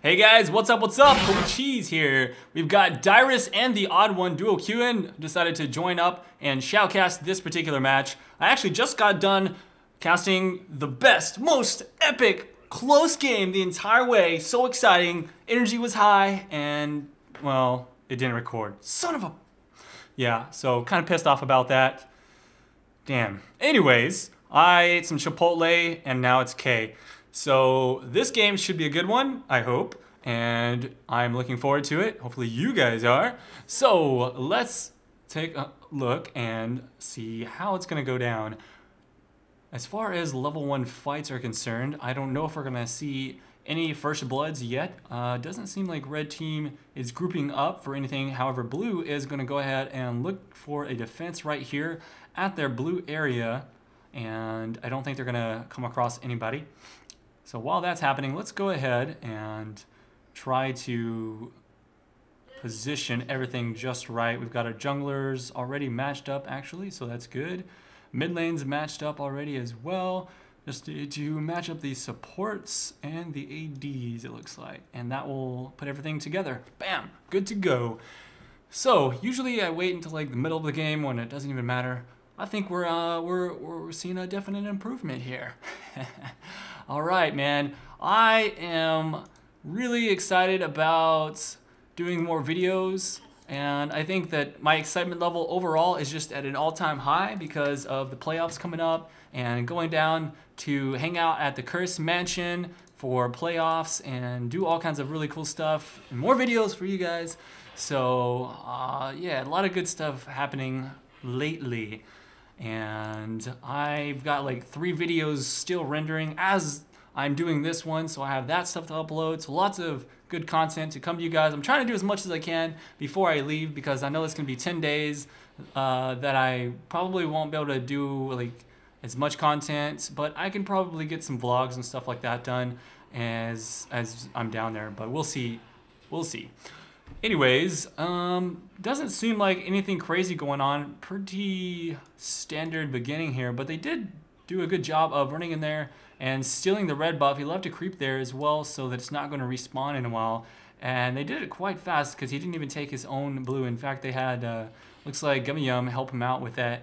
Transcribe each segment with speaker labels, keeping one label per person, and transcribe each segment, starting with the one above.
Speaker 1: Hey guys, what's up, Holy Cheese here. We've got Dyrus and TheOddOne duo queuing. Decided to join up and shoutcast this particular match. I actually just got done casting the best, most epic, close game the entire way. So exciting, energy was high, and, well, it didn't record. Son of a... Yeah, so kind of pissed off about that. Damn. Anyways, I ate some Chipotle, and now it's K. So this game should be a good one, I hope, and I'm looking forward to it. Hopefully you guys are. So let's take a look and see how it's gonna go down. As far as level 1 fights are concerned, I don't know if we're gonna see any first bloods yet. Doesn't seem like red team is grouping up for anything. However, blue is gonna go ahead and look for a defense right here at their blue area, and I don't think they're gonna come across anybody. So while that's happening, let's go ahead and try to position everything just right. We've got our junglers already matched up actually, so that's good. Mid lane's matched up already as well. Just need to match up the supports and the ADs, it looks like. And that will put everything together. Bam, good to go. So usually I wait until like the middle of the game when it doesn't even matter. I think we're seeing a definite improvement here. All right, man. I am really excited about doing more videos, and I think that my excitement level overall is just at an all-time high because of the playoffs coming up and going down to hang out at the Curse Mansion for playoffs and do all kinds of really cool stuff and more videos for you guys. So yeah, a lot of good stuff happening lately. And I've got like 3 videos still rendering as I'm doing this one, so I have that stuff to upload. So lots of good content to come to you guys. I'm trying to do as much as I can before I leave because I know it's gonna be 10 days that I probably won't be able to do like as much content, but I can probably get some vlogs and stuff like that done as I'm down there, but we'll see. We'll see. Anyways, doesn't seem like anything crazy going on. Pretty standard beginning here, but they did do a good job of running in there and stealing the red buff. He left a creep there as well so that it's not going to respawn in a while. And they did it quite fast because he didn't even take his own blue. In fact, they had, looks like Gumyum help him out with that.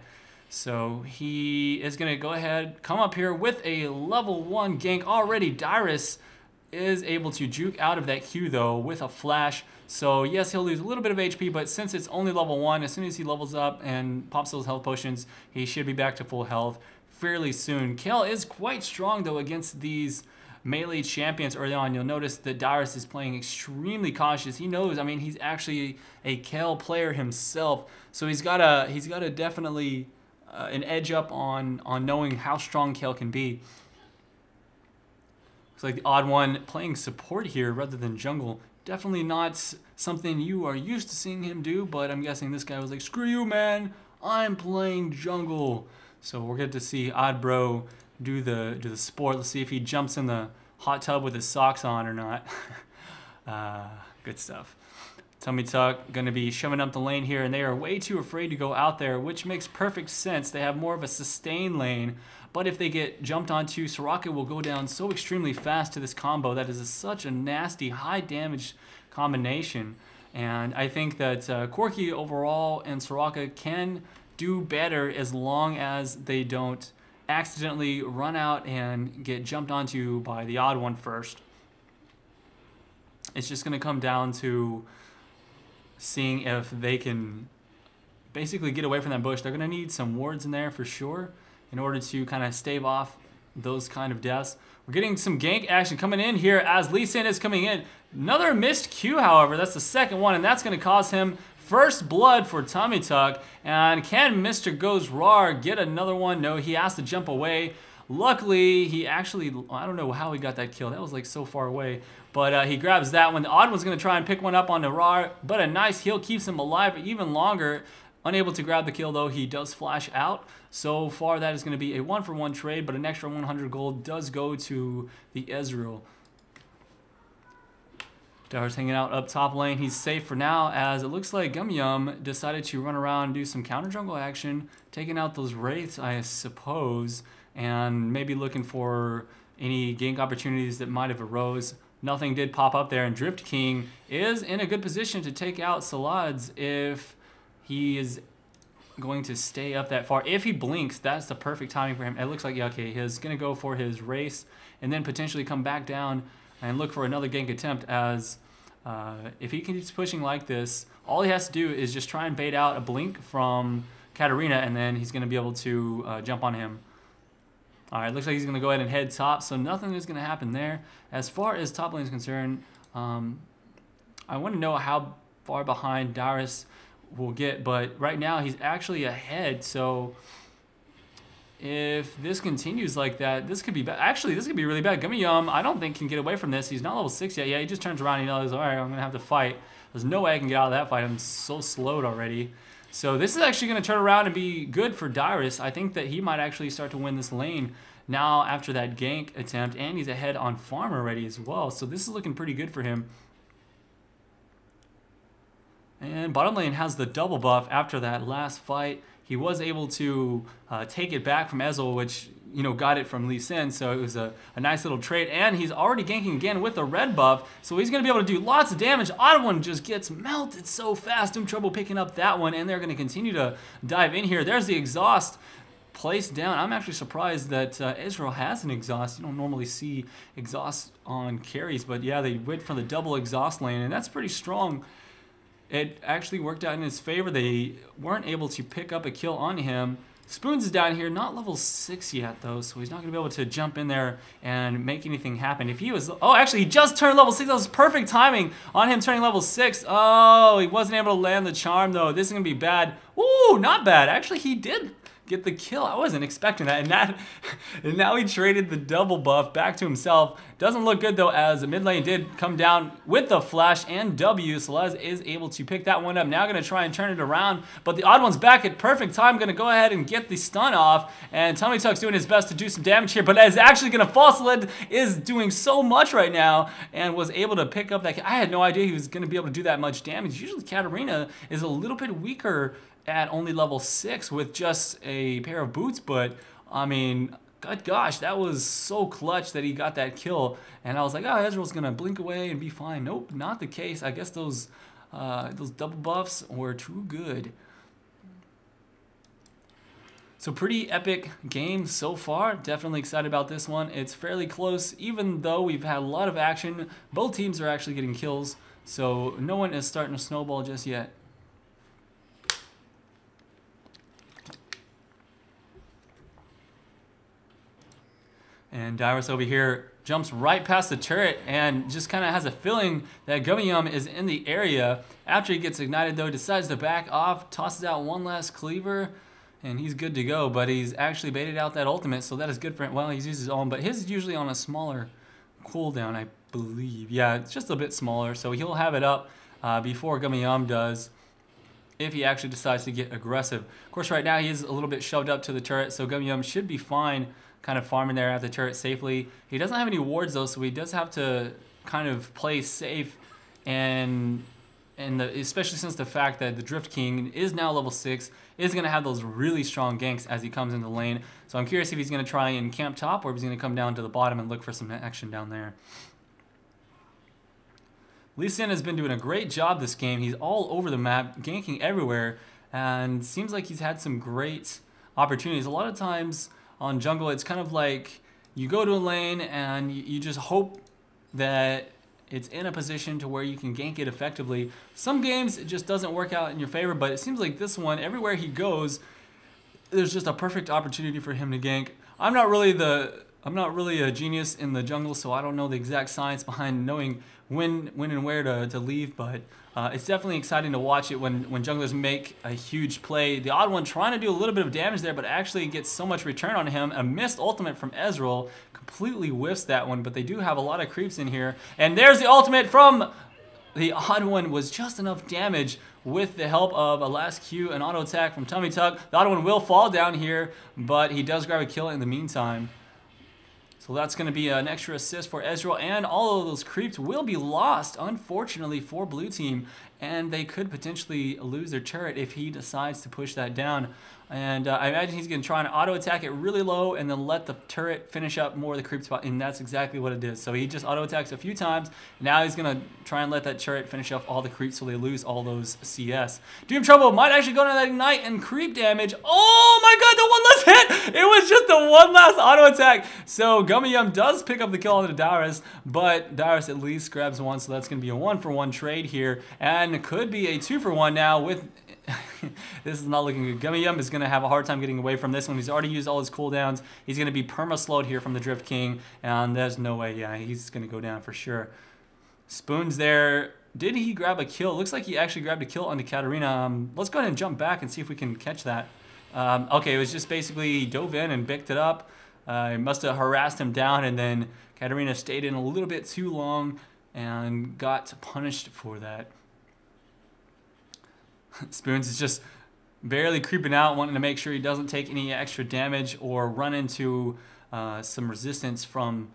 Speaker 1: So he is going to go ahead, come up here with a level 1 gank already. Dyrus is able to juke out of that Q though with a flash. So yes, he'll lose a little bit of HP, but since it's only level 1, as soon as he levels up and pops those health potions, he should be back to full health fairly soon. Kayle is quite strong though against these melee champions early on. You'll notice that Dyrus is playing extremely cautious. He knows, I mean, he's actually a Kayle player himself, so he's got a definitely an edge up on knowing how strong Kayle can be. Looks like TheOddOne playing support here rather than jungle. Definitely not something you are used to seeing him do, but I'm guessing this guy was like, screw you, man, I'm playing jungle. So we're good to see Oddbro do the sport. Let's see if he jumps in the hot tub with his socks on or not. Good stuff. TummyTuck going to be shoving up the lane here, and they are way too afraid to go out there, which makes perfect sense. They have more of a sustain lane, but if they get jumped onto, Soraka will go down so extremely fast to this combo. That is such a nasty, high damage combination, and I think that Corki overall and Soraka can do better as long as they don't accidentally run out and get jumped onto by TheOddOne first. It's just going to come down to seeing if they can basically get away from that bush. They're going to need some wards in there for sure in order to kind of stave off those kind of deaths. We're getting some gank action coming in here as Lee Sin is coming in. Another missed Q, however. That's the second one, and that's going to cause him first blood for TummyTuck. And can MeGoesRawr get another one? No, he has to jump away. Luckily, he actually, I don't know how he got that kill. That was like so far away. But he grabs that one. TheOddOne's going to try and pick one up on the Rawr, but a nice heal keeps him alive even longer. Unable to grab the kill though, he does flash out. So far that is going to be a 1-for-1 trade, but an extra 100 gold does go to the Ezreal. Dyrus hanging out up top lane. He's safe for now, as it looks like Gumyum decided to run around and do some counter jungle action, taking out those wraiths, I suppose, and maybe looking for any gank opportunities that might have arose. nothing did pop up there, and ZzParadise is in a good position to take out celadez if he is going to stay up that far. If he blinks, that's the perfect timing for him. It looks like, yeah, okay, he's going to go for his race and then potentially come back down and look for another gank attempt, as if he keeps pushing like this, all he has to do is just try and bait out a blink from Katarina, and then he's going to be able to jump on him. All right, looks like he's going to go ahead and head top, so nothing is going to happen there. As far as top lane is concerned, I want to know how far behind Dyrus will get, but right now he's actually ahead, so if this continues like that, this could be bad. Actually, this could be really bad. Gumyum, I don't think, can get away from this. He's not level 6 yet. Yeah, he just turns around and he knows, all right, I'm going to have to fight. There's no way I can get out of that fight. I'm so slowed already. So this is actually going to turn around and be good for Dyrus. I think that he might actually start to win this lane now after that gank attempt, and he's ahead on farm already as well. So this is looking pretty good for him. And bottom lane has the double buff after that last fight. He was able to take it back from Ezreal, which, you know, got it from Lee Sin, so it was a nice little trade. And he's already ganking again with the red buff, so he's going to be able to do lots of damage. TheOddOne just gets melted so fast. Doomtrobo picking up that one, and they're going to continue to dive in here. There's the exhaust placed down. I'm actually surprised that Ezreal has an exhaust. You don't normally see exhaust on carries, but yeah, they went for the double exhaust lane, and that's pretty strong. It actually worked out in his favor. They weren't able to pick up a kill on him. Spoons is down here, not level 6 yet though, so he's not going to be able to jump in there and make anything happen. If he was, oh, actually he just turned level 6. That was perfect timing on him turning level 6. Oh, he wasn't able to land the charm though. This is going to be bad. Ooh, not bad. Actually, he did get the kill. I wasn't expecting that. And now he traded the double buff back to himself. Doesn't look good though, as the mid lane did come down with the flash and W. celadez is able to pick that one up. Now going to try and turn it around, but the TheOddOne's back at perfect time. Going to go ahead and get the stun off, and TummyTuck's doing his best to do some damage here, but is actually going to fall. celadez is doing so much right now and was able to pick up that. I had no idea he was going to be able to do that much damage. Usually Katarina is a little bit weaker at only level 6 with just a pair of boots, but I mean, good gosh, that was so clutch that he got that kill, and I was like, oh, Ezreal's gonna blink away and be fine. Nope, not the case. I guess those double buffs were too good. So pretty epic game so far. Definitely excited about this one. It's fairly close, even though we've had a lot of action. Both teams are actually getting kills, so no one is starting to snowball just yet. And Dyrus over here jumps right past the turret and just kind of has a feeling that Gumyum is in the area. After he gets ignited though, decides to back off, tosses out one last cleaver, and he's good to go. But he's actually baited out that ultimate, so that is good for him. Well, he's used his own, but his is usually on a smaller cooldown, I believe. Yeah, it's just a bit smaller, so he'll have it up before Gumyum does, if he actually decides to get aggressive. Of course, right now he is a little bit shoved up to the turret, so Gumyum should be fine kind of farming there at the turret safely. He doesn't have any wards though, so he does have to kind of play safe, and especially since the fact that the TheDriftKing is now level 6, is going to have those really strong ganks as he comes into the lane. So I'm curious if he's going to try and camp top, or if he's going to come down to the bottom and look for some action down there. Lee Sin has been doing a great job this game. He's all over the map, ganking everywhere, and seems like he's had some great opportunities. A lot of times on jungle, it's kind of like you go to a lane and you just hope that it's in a position to where you can gank it effectively. Some games it just doesn't work out in your favor, but it seems like this one, everywhere he goes, there's just a perfect opportunity for him to gank. I'm not really a genius in the jungle, so I don't know the exact science behind knowing when and where to leave, but it's definitely exciting to watch it when junglers make a huge play. The TheOddOne trying to do a little bit of damage there, but actually gets so much return on him. A missed ultimate from Ezreal completely whiffs that one, but they do have a lot of creeps in here. And there's the ultimate from the TheOddOne. Was just enough damage with the help of a last Q, an auto attack from TummyTuck. The TheOddOne will fall down here, but he does grab a kill in the meantime. So that's going to be an extra assist for Ezreal, and all of those creeps will be lost, unfortunately, for blue team, and they could potentially lose their turret if he decides to push that down. And I imagine he's going to try and auto-attack it really low and then let the turret finish up more of the creep spot, and that's exactly what it is. So he just auto-attacks a few times. Now he's going to try and let that turret finish off all the creeps so they lose all those CS. Doomtrobo might actually go to that ignite and creep damage. Oh my god, the one last hit! It was just the one last auto-attack. So Gumyum does pick up the kill on the Dyrus, but Dyrus at least grabs one, so that's going to be a 1-for-1 trade here. And it could be a 2-for-1 now with... This is not looking good. Gumyum is going to have a hard time getting away from this one. He's already used all his cooldowns. He's going to be perma-slowed here from the TheDriftKing, and there's no way. Yeah, he's going to go down for sure. Spoon's there. Did he grab a kill? Looks like he actually grabbed a kill onto Katarina. Let's go ahead and jump back and see if we can catch that. Okay, it was just basically he dove in and picked it up. It must have harassed him down, and then Katarina stayed in a little bit too long and got punished for that. Spoons is just barely creeping out, wanting to make sure he doesn't take any extra damage or run into some resistance from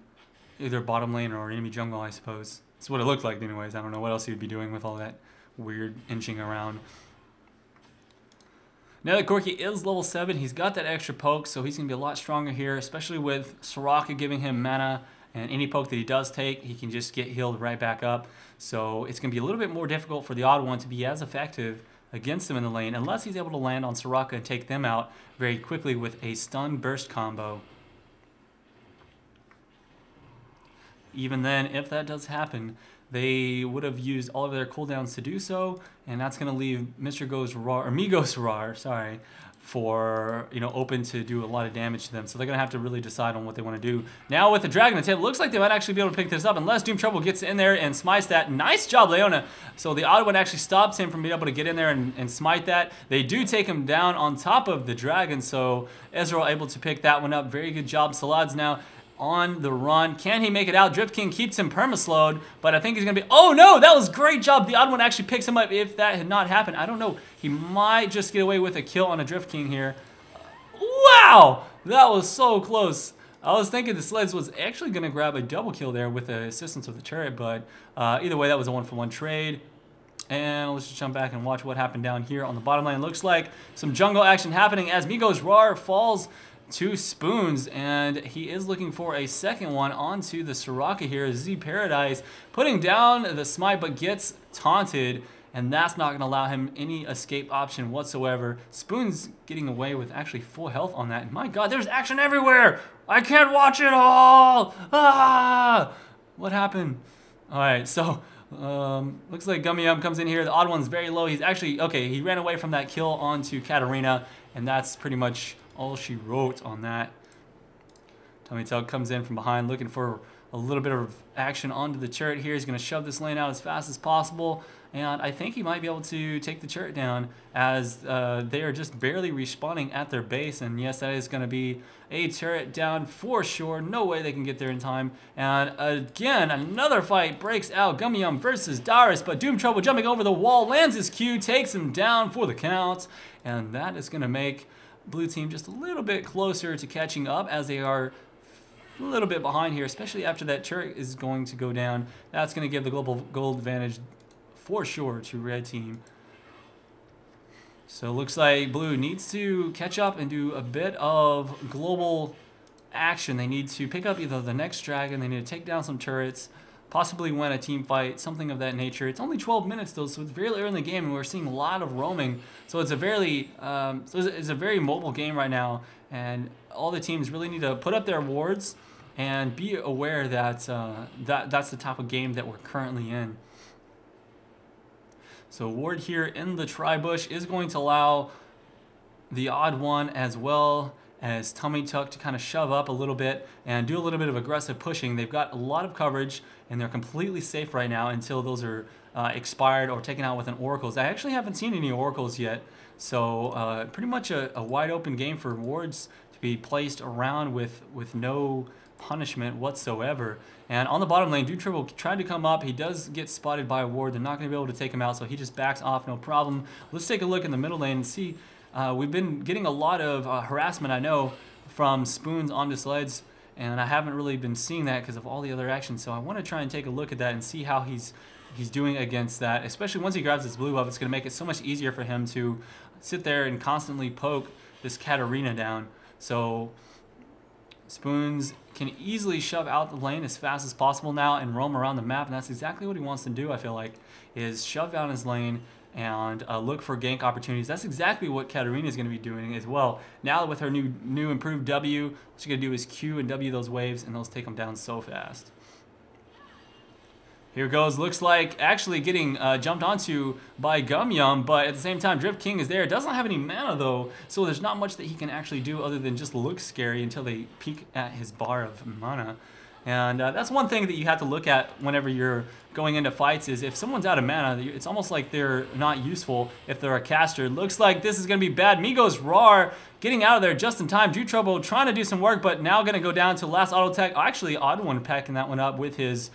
Speaker 1: either bottom lane or enemy jungle, I suppose. That's what it looked like anyways. I don't know what else he would be doing with all that weird inching around. Now that Corki is level 7, he's got that extra poke, so he's going to be a lot stronger here, especially with Soraka giving him mana, and any poke that he does take, he can just get healed right back up. So it's going to be a little bit more difficult for the TheOddOne to be as effective against him in the lane, unless he's able to land on Soraka and take them out very quickly with a stun burst combo. Even then, if that does happen, they would have used all of their cooldowns to do so, and that's going to leave MeGoesRawr, sorry, for, you know, open to do a lot of damage to them. So they're going to have to really decide on what they want to do. Now with the Dragon attack, it looks like they might actually be able to pick this up unless Doomtrobo gets in there and smites that. Nice job, Leona. So the TheOddOne actually stops him from being able to get in there and smite that. They do take him down on top of the Dragon, so Ezreal able to pick that one up. Very good job. celadez now on the run. Can he make it out? TheDriftKing keeps him perma-slowed, but I think he's going to be... Oh, no! That was great job. The TheOddOne actually picks him up. If that had not happened, I don't know. He might just get away with a kill on a TheDriftKing here. Wow! That was so close. I was thinking the celadez was actually going to grab a double kill there with the assistance of the turret, but either way, that was a 1-for-1 trade. And let's just jump back and watch what happened down here on the bottom lane. Looks like some jungle action happening as MeGoesRawr falls to Spoons, and he is looking for a second one onto the Soraka here. ZzParadise putting down the smite, but gets taunted, and that's not going to allow him any escape option whatsoever. Spoons getting away with actually full health on that. And my god, there's action everywhere! I can't watch it all! Ah! What happened? Alright, so looks like Gumyum comes in here. The TheOddOne's very low. He's actually, okay, he ran away from that kill onto Katarina, and that's pretty much all she wrote on that. TummyTuck comes in from behind looking for a little bit of action onto the turret here. He's going to shove this lane out as fast as possible, and I think he might be able to take the turret down as they are just barely respawning at their base. And yes, that is going to be a turret down for sure. No way they can get there in time. And again, another fight breaks out. Gumyum versus Dyrus, but Doomtrobo jumping over the wall, lands his Q, takes him down for the count, and that is going to make blue team just a little bit closer to catching up, as they are a little bit behind here, especially after that turret is going to go down. That's going to give the global gold advantage for sure to red team. So it looks like blue needs to catch up and do a bit of global action. They need to pick up either the next dragon, they need to take down some turrets, possibly win a team fight, something of that nature. It's only 12 minutes though, so it's very early in the game, and we're seeing a lot of roaming. So it's a very, it's a very mobile game right now, and all the teams really need to put up their wards and be aware that that's the type of game that we're currently in. So ward here in the tri-bush is going to allow the TheOddOne as well as TummyTuck to kind of shove up a little bit and do a little bit of aggressive pushing. They've got a lot of coverage, and they're completely safe right now until those are expired or taken out with an oracles. I actually haven't seen any oracles yet, so pretty much a wide open game for wards to be placed around with no punishment whatsoever. And on the bottom lane, Doomtrobo tried to come up. He does get spotted by a ward. They're not going to be able to take him out, so he just backs off, no problem. Let's take a look in the middle lane and see. We've been getting a lot of harassment, I know, from Spoons onto celadez, and I haven't really been seeing that because of all the other actions. So I want to try and take a look at that and see how he's doing against that. Especially once he grabs his blue buff, it's going to make it so much easier for him to sit there and constantly poke this Katarina down. So Spoons can easily shove out the lane as fast as possible now and roam around the map, and that's exactly what he wants to do, I feel like, is shove out his lane and look for gank opportunities. That's exactly what Katarina is going to be doing as well. Now with her new improved W, what she's going to do is Q and W those waves, and those take them down so fast. Here goes, looks like actually getting jumped onto by Gumyum, but at the same time, DriftKing is there. Doesn't have any mana though, so there's not much that he can actually do other than just look scary until they peek at his bar of mana. And that's one thing that you have to look at whenever you're going into fights is if someone's out of mana, it's almost like they're not useful if they're a caster. Looks like this is going to be bad. MeGoesRawr getting out of there just in time. Doomtrobo trying to do some work, but now going to go down to last auto tech. Actually, TheOddOne packing that one up with his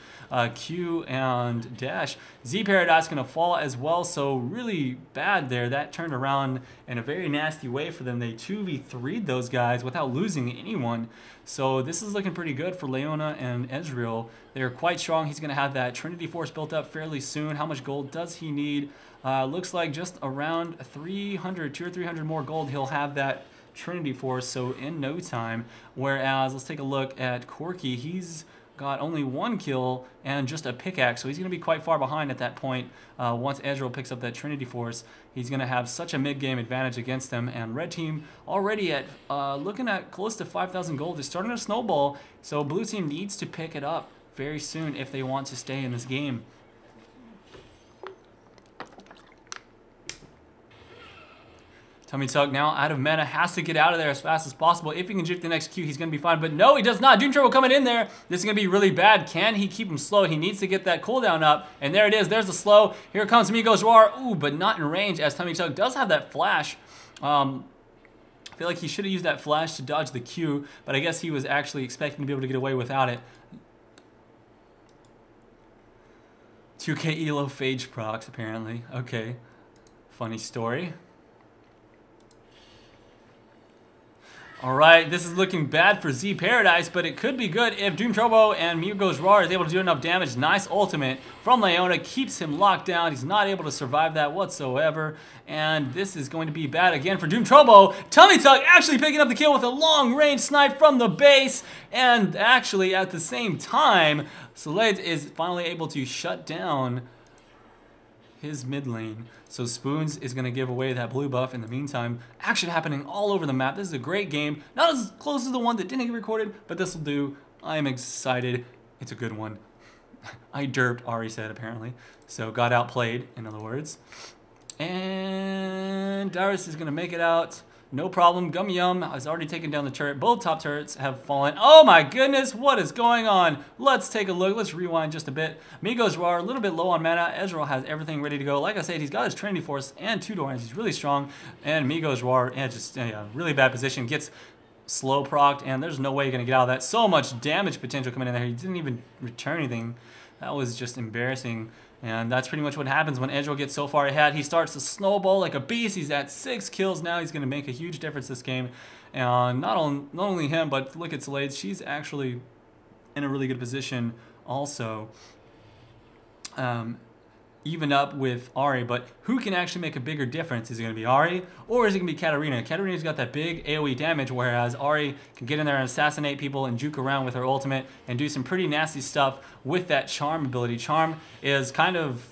Speaker 1: Q and dash. ZzParadise going to fall as well, so really bad there. That turned around in a very nasty way for them. They 2v3'd those guys without losing anyone. So this is looking pretty good for Leona and Ezreal. They're quite strong. He's going to have that Trinity Force built up fairly soon. How much gold does he need? Looks like just around 300, 200 or 300 more gold. He'll have that Trinity Force, so in no time. Whereas, let's take a look at Corki. He's got only 1 kill and just a pickaxe, so he's going to be quite far behind at that point. Once Ezreal picks up that Trinity Force, he's going to have such a mid-game advantage against them. And red team already at looking at close to 5,000 gold. They're starting to snowball, so blue team needs to pick it up very soon if they want to stay in this game. TummyTuck now out of mana, has to get out of there as fast as possible. If he can juke the next Q, he's going to be fine. But no, he does not. Doomtrobo coming in there. This is going to be really bad. Can he keep him slow? He needs to get that cooldown up. And there it is. There's the slow. Here comes MeGoesRawr. Ooh, but not in range as TummyTuck does have that flash. I feel like he should have used that flash to dodge the Q, but I guess he was actually expecting to be able to get away without it. 2k elo phage procs, apparently. Okay. Funny story. Alright, this is looking bad for ZzParadise, but it could be good if Doomtrobo and MeGoesRawr is able to do enough damage. Nice ultimate from Leona, keeps him locked down. He's not able to survive that whatsoever. And this is going to be bad again for Doomtrobo. TummyTuck actually picking up the kill with a long-range snipe from the base. And actually, at the same time, celadez is finally able to shut down his mid lane. So Spoons is going to give away that blue buff. In the meantime, action happening all over the map. This is a great game. Not as close as the one that didn't get recorded, but this will do. I am excited. It's a good one. I derped, Ahri said, apparently. So got outplayed, in other words. And Dyrus is going to make it out. No problem. Gumyum has already taken down the turret. Both top turrets have fallen. Oh my goodness, what is going on? Let's take a look. Let's rewind just a bit. MeGoesRawr, a little bit low on mana. Ezreal has everything ready to go. Like I said, he's got his Trinity Force and 2 doors. He's really strong. And MeGoesRawr, just really bad position. Gets slow procced, and there's no way you're going to get out of that. So much damage potential coming in there. He didn't even return anything. That was just embarrassing. And that's pretty much what happens when Ezreal gets so far ahead. He starts to snowball like a beast. He's at 6 kills now. He's going to make a huge difference this game. And not only him, but look at celadez. She's actually in a really good position also. Even up with Ahri, but who can actually make a bigger difference? Is it going to be Ahri, or is it going to be Katarina? Katarina's got that big AoE damage, whereas Ahri can get in there and assassinate people and juke around with her ultimate and do some pretty nasty stuff with that charm ability. Charm is kind of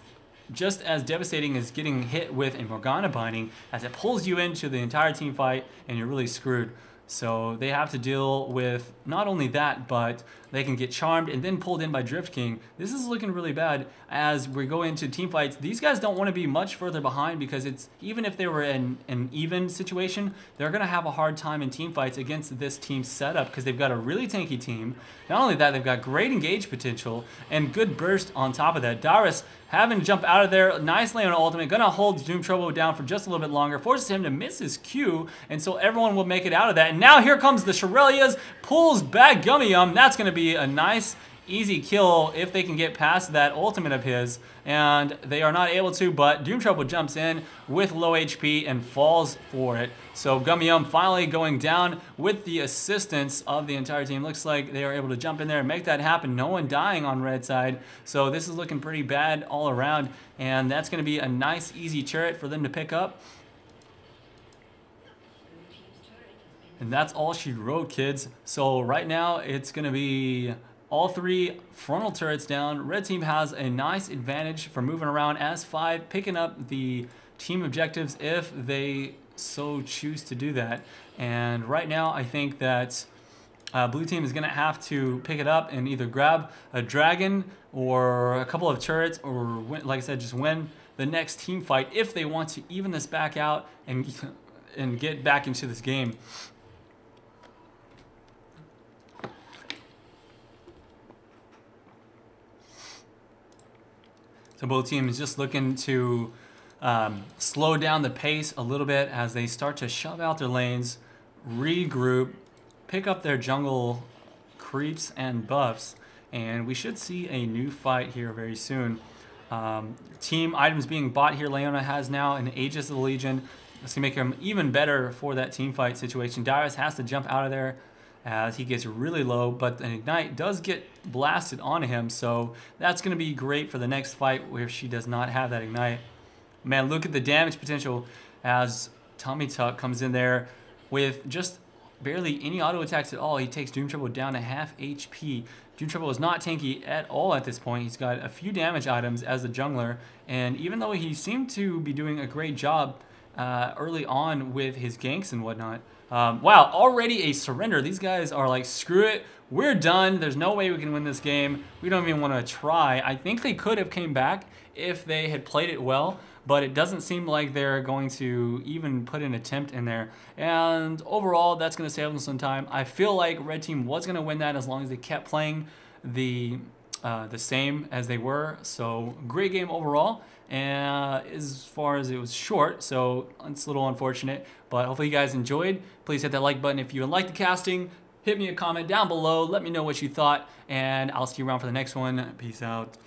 Speaker 1: just as devastating as getting hit with a Morgana binding, as it pulls you into the entire team fight and you're really screwed. So they have to deal with not only that, but they can get charmed and then pulled in by DriftKing. This is looking really bad as we go into team fights. These guys don't want to be much further behind because it's even if they were in an even situation, they're going to have a hard time in team fights against this team setup because they've got a really tanky team. Not only that, they've got great engage potential and good burst on top of that. Dyrus having to jump out of there. Nice Leona ultimate. Gonna hold Doomtrobo down for just a little bit longer. Forces him to miss his Q, and so everyone will make it out of that. And now here comes the Shirelias. Pulls back Gumyum. That's gonna be a nice easy kill if they can get past that ultimate of his, and they are not able to, but Doomtrobo jumps in with low HP and falls for it. So Gumyum finally going down with the assistance of the entire team. Looks like they are able to jump in there and make that happen. No one dying on red side, so this is looking pretty bad all around, and that's going to be a nice easy turret for them to pick up. And that's all she wrote, kids. So right now it's going to be all 3 frontal turrets down. Red team has a nice advantage for moving around as 5, picking up the team objectives if they so choose to do that. And right now I think that blue team is going to have to pick it up and either grab a dragon or a couple of turrets, or like I said, just win the next team fight if they want to even this back out and get back into this game. So both teams just looking to slow down the pace a little bit as they start to shove out their lanes, regroup, pick up their jungle creeps and buffs, and we should see a new fight here very soon. Team items being bought here. Leona has now an Aegis of the Legion. This can make him even better for that team fight situation. Dyrus has to jump out of there as he gets really low, but an Ignite does get blasted onto him, so that's going to be great for the next fight where she does not have that Ignite. Man, look at the damage potential as TummyTuck comes in there with just barely any auto attacks at all. He takes Doomtrobo down to half HP. Doomtrobo is not tanky at all at this point. He's got a few damage items as a jungler, and even though he seemed to be doing a great job early on with his ganks and whatnot, wow, already a surrender. These guys are like, screw it, we're done. There's no way we can win this game. We don't even want to try. I think they could have came back if they had played it well, but it doesn't seem like they're going to even put an attempt in there. And overall, that's going to save them some time. I feel like Red Team was going to win that as long as they kept playing the same as they were. So great game overall. And as far as it was short, so it's a little unfortunate, but hopefully you guys enjoyed. Please hit that like button if you like the casting. Hit me a comment down below. Let me know what you thought, and I'll see you around for the next one. Peace out.